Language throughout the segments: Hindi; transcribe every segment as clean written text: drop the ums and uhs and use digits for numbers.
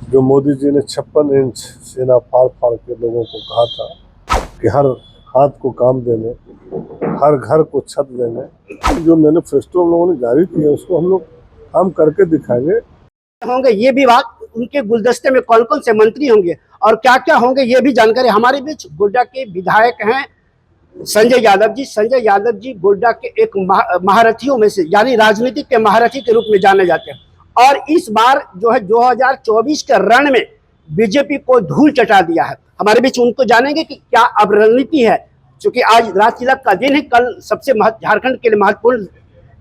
जो मोदी जी ने 56 इंच सेना फाड़ फाड़ के लोगों को कहा था कि हर हाथ को काम देने, हर घर को छत देने, जो मैनिफेस्टो हम लोगों ने जारी किया उसको हम लोग काम करके दिखाएंगे। होंगे ये भी बात, उनके गुलदस्ते में कौन कौन से मंत्री होंगे और क्या क्या होंगे ये भी जानकारी। हमारे बीच गोड्डा के विधायक हैं संजय यादव जी। संजय यादव जी गोड्डा के एक महारथियों में से, यानी राजनीतिक के महारथी के रूप में जाने जाते हैं। और इस बार जो है 2024 के रण में बीजेपी को धूल चटा दिया है। हमारे बीच उनको जानेंगे कि क्या अब रणनीति है, क्योंकि आज राज तिलक का दिन है, कल सबसे झारखंड के लिए महत्वपूर्ण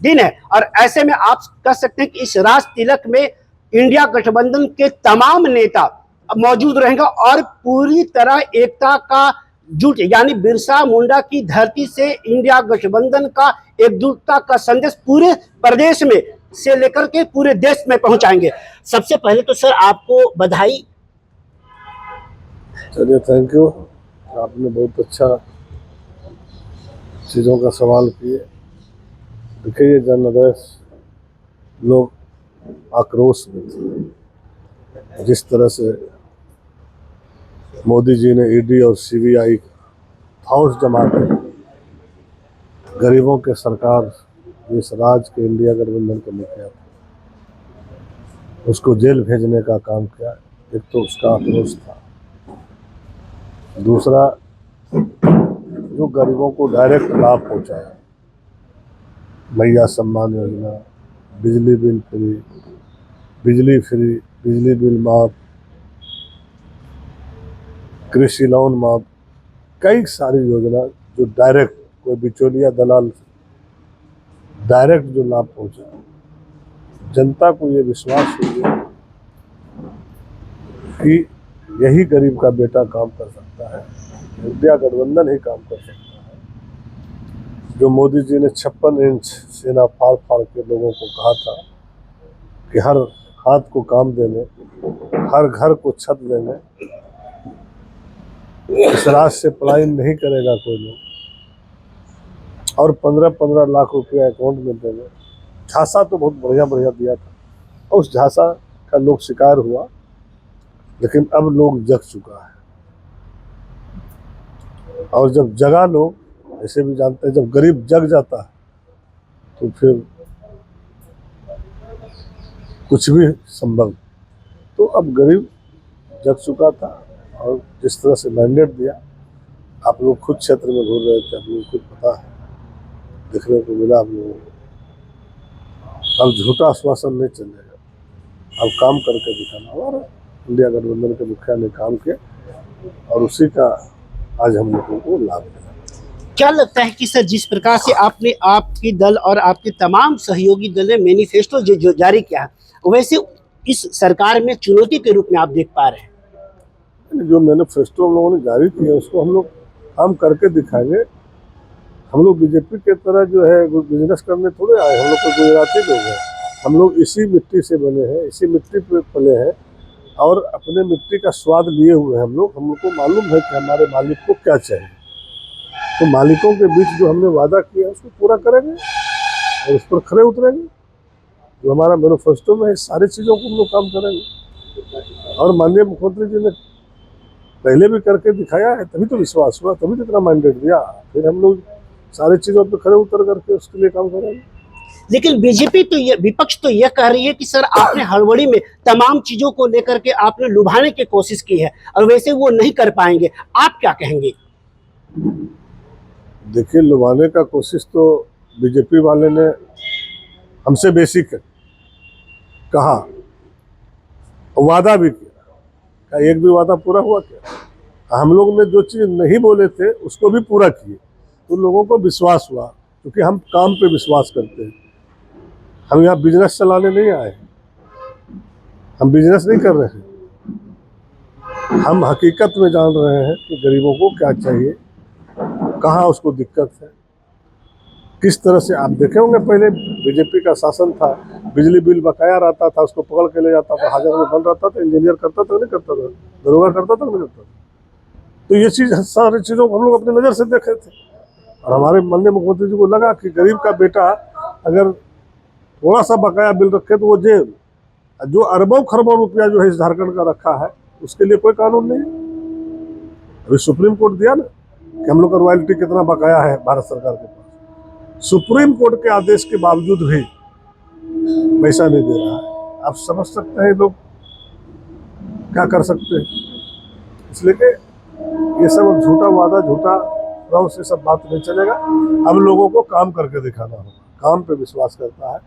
दिन है। और ऐसे में आप कह सकते हैं कि इस राज तिलक में इंडिया गठबंधन के तमाम नेता मौजूद रहेंगे और पूरी तरह एकता का जुट, यानी बिरसा मुंडा की धरती से इंडिया गठबंधन का एकजुटता का संदेश पूरे प्रदेश में से लेकर के पूरे देश में पहुंचाएंगे। सबसे पहले तो सर आपको बधाई। चलिए, थैंक यू। आपने बहुत अच्छा चीज़ों का सवाल किए। देखिए, ये जनादेश लोग आक्रोश में थे। जिस तरह से मोदी जी ने ईडी और सीबीआई फौज जमा कर गरीबों के सरकार जिस राज के इंडिया गठबंधन के मुखिया थे उसको जेल भेजने का काम किया, एक तो उसका आक्रोश था। दूसरा, जो गरीबों को डायरेक्ट लाभ पहुंचाया, मैया सम्मान योजना, बिजली बिल फ्री, बिजली फ्री, बिजली बिल माफ, कृषि लोन माफ, कई सारी योजना जो डायरेक्ट, कोई बिचौलिया दलाल डायरेक्ट जो लाभ पहुंचा, जनता को ये विश्वास हो गया कि यही गरीब का बेटा काम कर सकता है, इंडिया गठबंधन ही काम कर सकता है। जो मोदी जी ने 56 इंच सेना फाड़ फाड़ के लोगों को कहा था कि हर हाथ को काम देने, हर घर को छत देने, इस राज से पलायन नहीं करेगा कोई लोग, और 15-15 लाख रुपया अकाउंट में देंगे। झांसा तो बहुत बढ़िया बढ़िया दिया था और उस झांसा का लोग शिकार हुआ, लेकिन अब लोग जग चुका है। और जब जगा लोग, ऐसे भी जानते हैं, जब गरीब जग जाता है तो फिर कुछ भी संभव। तो अब गरीब जग चुका था और जिस तरह से मैंडेट दिया, आप लोग खुद क्षेत्र में घूर रहे थे, आप लोग खुद पता है, देखने को मिला आप लोगों को। अब झूठा आश्वासन नहीं चलेगा, अब काम करके दिखाना। और इंडिया गठबंधन के मुखिया ने काम किया और उसी का आज हम लोगों को लाभ मिला। क्या लगता है कि सर जिस प्रकार से आपने, आपकी दल और आपके तमाम सहयोगी दल ने मैनिफेस्टो जो जारी किया है, वैसे इस सरकार में चुनौती के रूप में आप देख पा रहे हैं? जो मैनिफेस्टो हम लोगों ने जारी किया उसको हम लोग काम करके दिखाएंगे। हम लोग बीजेपी के तरह जो है बिजनेस करने थोड़े आए, हम लोग को गुजराती लोग हैं। हम लोग इसी मिट्टी से बने हैं, इसी मिट्टी पे पले हैं और अपने मिट्टी का स्वाद लिए हुए हैं हम लोग। हम लोग को मालूम है कि हमारे मालिक को क्या चाहिए, तो मालिकों के बीच जो हमने वादा किया उसको पूरा करेंगे और उस पर खरे उतरेंगे। जो हमारा मैनिफेस्टो में है, सारी चीज़ों को हम लोग काम करेंगे। और माननीय मुख्यमंत्री जी ने पहले भी करके दिखाया है, तभी तो विश्वास हुआ, तभी तो इतना मैंडेट दिया। फिर हम लोग सारी चीज़ों पर खरे उतर करके उसके लिए काम करेंगे। लेकिन बीजेपी तो ये, विपक्ष तो यह कह रही है कि सर आपने हड़बड़ी में तमाम चीजों को लेकर के आपने लुभाने की कोशिश की है और वैसे वो नहीं कर पाएंगे। आप क्या कहेंगे? देखिए, लुभाने का कोशिश तो बीजेपी वाले ने हमसे बेसिक कहा, वादा भी किया। एक भी वादा पूरा हुआ क्या? हम लोग ने जो चीज़ नहीं बोले थे उसको भी पूरा किए, तो लोगों को विश्वास हुआ, क्योंकि हम काम पे विश्वास करते हैं। हम यहाँ बिजनेस चलाने नहीं आए, हम बिजनेस नहीं कर रहे हैं। हम हकीकत में जान रहे हैं कि गरीबों को क्या चाहिए, कहाँ उसको दिक्कत है, किस तरह से। आप देखे होंगे पहले बीजेपी का शासन था, बिजली बिल बकाया रहता था, उसको पकड़ के ले जाता था, हाजिर में बन रहता था, इंजीनियर करता था नहीं करता था, दरोगा करता था नहीं करता था। तो ये चीज़, सारी चीज़ों को हम लोग अपनी नज़र से देखे थे। और हमारे माननीय मुख्यमंत्री जी को लगा कि गरीब का बेटा अगर थोड़ा सा बकाया बिल रखे तो वो जेल, जो अरबों खरबों रुपया जो है इस झारखंड का रखा है उसके लिए कोई कानून नहीं है। अभी सुप्रीम कोर्ट दिया ना कि हम लोग का रॉयल्टी कितना बकाया है भारत सरकार के पास, सुप्रीम कोर्ट के आदेश के बावजूद भी पैसा नहीं दे रहा है। आप समझ सकते हैं लोग क्या कर सकते हैं। इसलिए कि ये सब झूठा वादा, झूठा रहो से सब बात नहीं चलेगा। हम लोगों को काम करके दिखाना होगा, काम पे विश्वास करता है।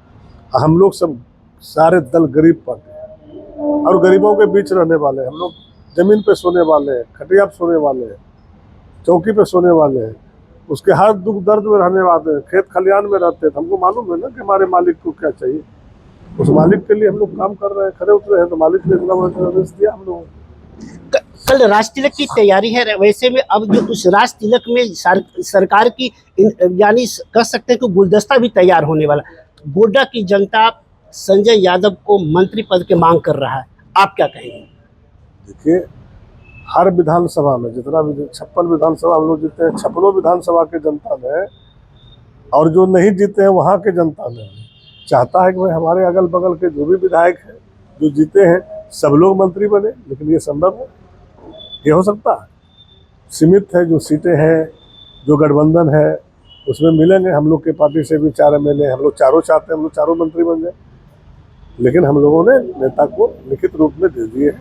हम लोग सब सारे दल गरीब पार्टी हैं और गरीबों के बीच रहने वाले हैं। हम लोग जमीन पे सोने वाले हैं, खटिया पे सोने वाले हैं, चौकी पे सोने वाले हैं, उसके हर दुख दर्द में रहने वाले हैं, खेत खलियान में रहते हैं। तो हमको मालूम है ना कि हमारे मालिक को क्या चाहिए। उस मालिक के लिए हम लोग काम कर रहे हैं, खड़े उतरे हैं, तो मालिक ने इतना बड़ा आदेश दिया हम लोगों को। कल राज तिलक की तैयारी है, वैसे में अब जो उस राज तिलक में सरकार की यानी कह सकते हैं कि गुलदस्ता भी तैयार होने वाला। गोड्डा की जनता संजय यादव को मंत्री पद की मांग कर रहा है, आप क्या कहेंगे? देखिए, हर विधानसभा में जितना भी 56 विधानसभा हम लोग जीते हैं, 56 विधानसभा के जनता ने और जो नहीं जीते हैं वहाँ के जनता ने चाहता है कि भाई हमारे अगल बगल के जो भी विधायक हैं जो जीते हैं सब लोग मंत्री बने। लेकिन ये संभव है? ये हो सकता है? सीमित है जो सीटें हैं, जो गठबंधन है उसमें मिलेंगे। हम लोग के पार्टी से भी 4 MLA, हम लोग चारों चाहते हैं हम लोग चारों मंत्री बन जाए। लेकिन हम लोगों ने नेता को लिखित रूप में दे दिए हैं,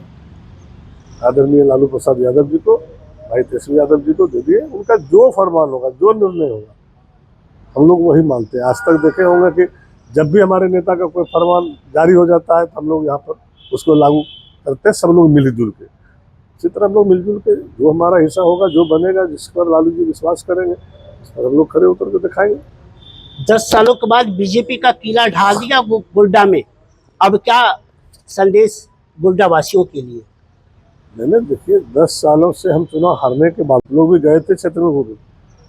आदरणीय लालू प्रसाद यादव जी को, भाई तेजस्वी यादव जी को दे दिए। उनका जो फरमान होगा, जो निर्णय होगा, हम लोग वही मानते हैं। आज तक देखे होंगे कि जब भी हमारे नेता का कोई फरमान जारी हो जाता है तो हम लोग यहाँ पर उसको लागू करते हैं, सब लोग मिलजुल के। इसी तरह हम लोग मिलजुल के जो हमारा हिस्सा होगा, जो बनेगा, जिस पर लालू जी विश्वास करेंगे, उस पर हम लोग खड़े उतर के दिखाएंगे। 10 सालों के बाद बीजेपी का किला ढा दिया वो गोड्डा में, अब क्या संदेश गोड्डा वासियों के लिए? मैंने देखिए 10 सालों से हम चुनाव हारने के बाद लोग भी गए थे क्षेत्र में, वो भी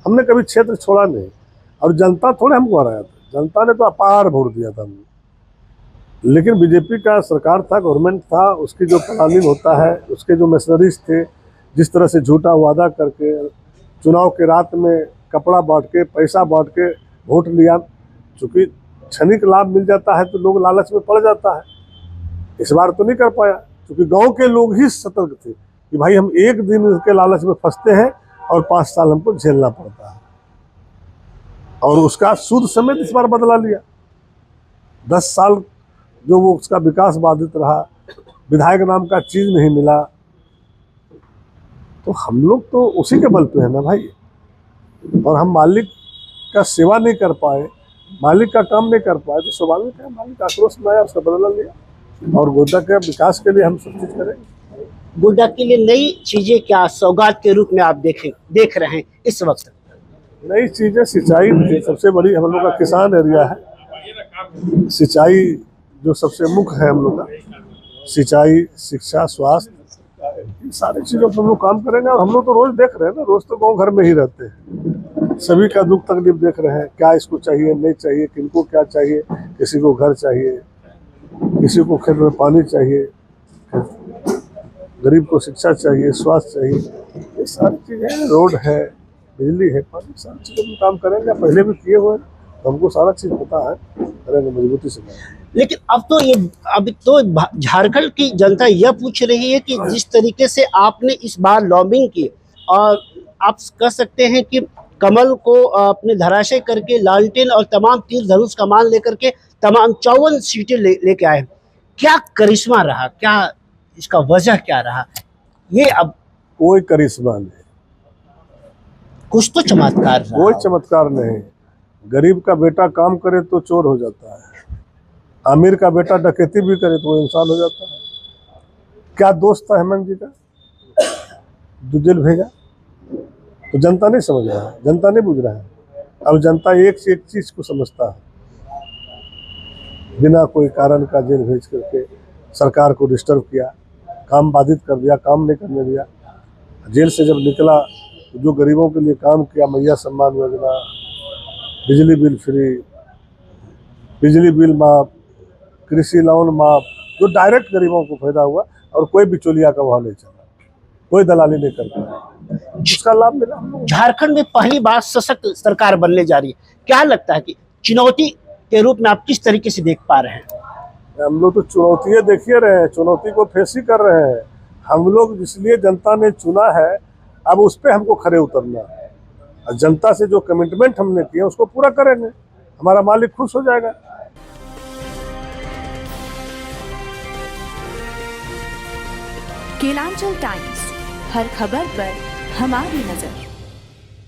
हमने कभी क्षेत्र छोड़ा नहीं। और जनता थोड़े हमको हराया था, जनता ने तो अपार वोट दिया था हमने। लेकिन बीजेपी का सरकार था, गवर्नमेंट था, उसकी जो प्लानिंग होता है, उसके जो मशीनरीज थे, जिस तरह से झूठा वादा करके चुनाव के रात में कपड़ा बांट के, पैसा बांट के वोट लिया। चूँकि क्षणिक लाभ मिल जाता है तो लोग लालच में पड़ जाता है। इस बार तो नहीं कर पाया, क्योंकि गांव के लोग ही सतर्क थे कि भाई हम एक दिन के लालच में फंसते हैं और 5 साल हमको झेलना पड़ता है। और उसका सूद समेत इस बार बदला लिया। 10 साल जो वो उसका विकास बाधित रहा, विधायक नाम का चीज नहीं मिला, तो हम लोग तो उसी के बल पे है ना भाई। और हम मालिक का सेवा नहीं कर पाए, मालिक का काम नहीं कर पाए, तो स्वाभाविक है मालिक आक्रोश में आया, उसका बदला लिया। और गोड्डा के विकास के लिए हम सब चीज करेंगे। गोड्डा के लिए नई चीजें क्या सौगात के रूप में आप देख रहे हैं इस वक्त? नई चीजें सिंचाई सबसे बड़ी, हम लोग का किसान एरिया है। सिंचाई जो सबसे मुख्य है हम लोग का, सिंचाई, शिक्षा, स्वास्थ्य, इन सारी चीज़ों पर हम लोग काम करेंगे। और हम लोग तो रोज देख रहे हैं ना, रोज तो गांव घर में ही रहते हैं, सभी का दुख तकलीफ देख रहे हैं, क्या इसको चाहिए नहीं चाहिए, किनको क्या चाहिए। किसी को घर चाहिए, किसी को खेत में पानी चाहिए, गरीब को शिक्षा चाहिए, स्वास्थ्य चाहिए, ये सारी चीज़ें, रोड है, बिजली है, पानी, सारी चीज़ों में काम करेंगे। पहले भी किए हुए हैं, तो हमको सारा चीज़ पता है, करेंगे मजबूती से। लेकिन अब तो झारखंड की जनता यह पूछ रही है कि जिस तरीके से आपने इस बार लॉबिंग की, और आप कह सकते हैं कि कमल को अपने धराशय करके लालटेन और तमाम तीर धनुष कमान लेकर के तमाम 54 सीटें लेके आए, क्या करिश्मा रहा, क्या इसका वजह क्या रहा? ये अब कोई करिश्मा नहीं, कुछ तो चमत्कार रहा। कोई चमत्कार नहीं। गरीब का बेटा काम करे तो चोर हो जाता है, अमीर का बेटा डकैती भी करे तो वो इंसान हो जाता है। क्या दोस्त था हेमंत जी का जो जेल भेजा? तो जनता नहीं समझ रहा है, जनता नहीं बुझ रहा है। अब जनता एक से एक चीज को समझता है, बिना कोई कारण का जेल भेज करके सरकार को डिस्टर्ब किया, काम बाधित कर दिया, काम नहीं करने दिया। जेल से जब निकला तो जो गरीबों के लिए काम किया, मैया सम्मान योजना, बिजली बिल फ्री, बिजली बिल माफ, कृषि लोन माफ, जो डायरेक्ट गरीबों को फायदा हुआ, और कोई बिचौलिया का वहाँ नहीं चला, कोई दलाली नहीं कर पाया, उसका लाभ मिला हम लोग। झारखंड में पहली बार सशक्त सरकार बनने जा रही है, क्या लगता है कि चुनौती के रूप में आप किस तरीके से देख पा रहे हैं? हम लोग तो चुनौतियां देखिए रहे हैं, चुनौती को फेस ही कर रहे हैं। हम लोग इसलिए जनता ने चुना है, अब उस पर हमको खड़े उतरना है। और जनता से जो कमिटमेंट हमने किया उसको पूरा करेंगे, हमारा मालिक खुश हो जाएगा। केलांचल टाइम्स, हर खबर पर हमारी नजर।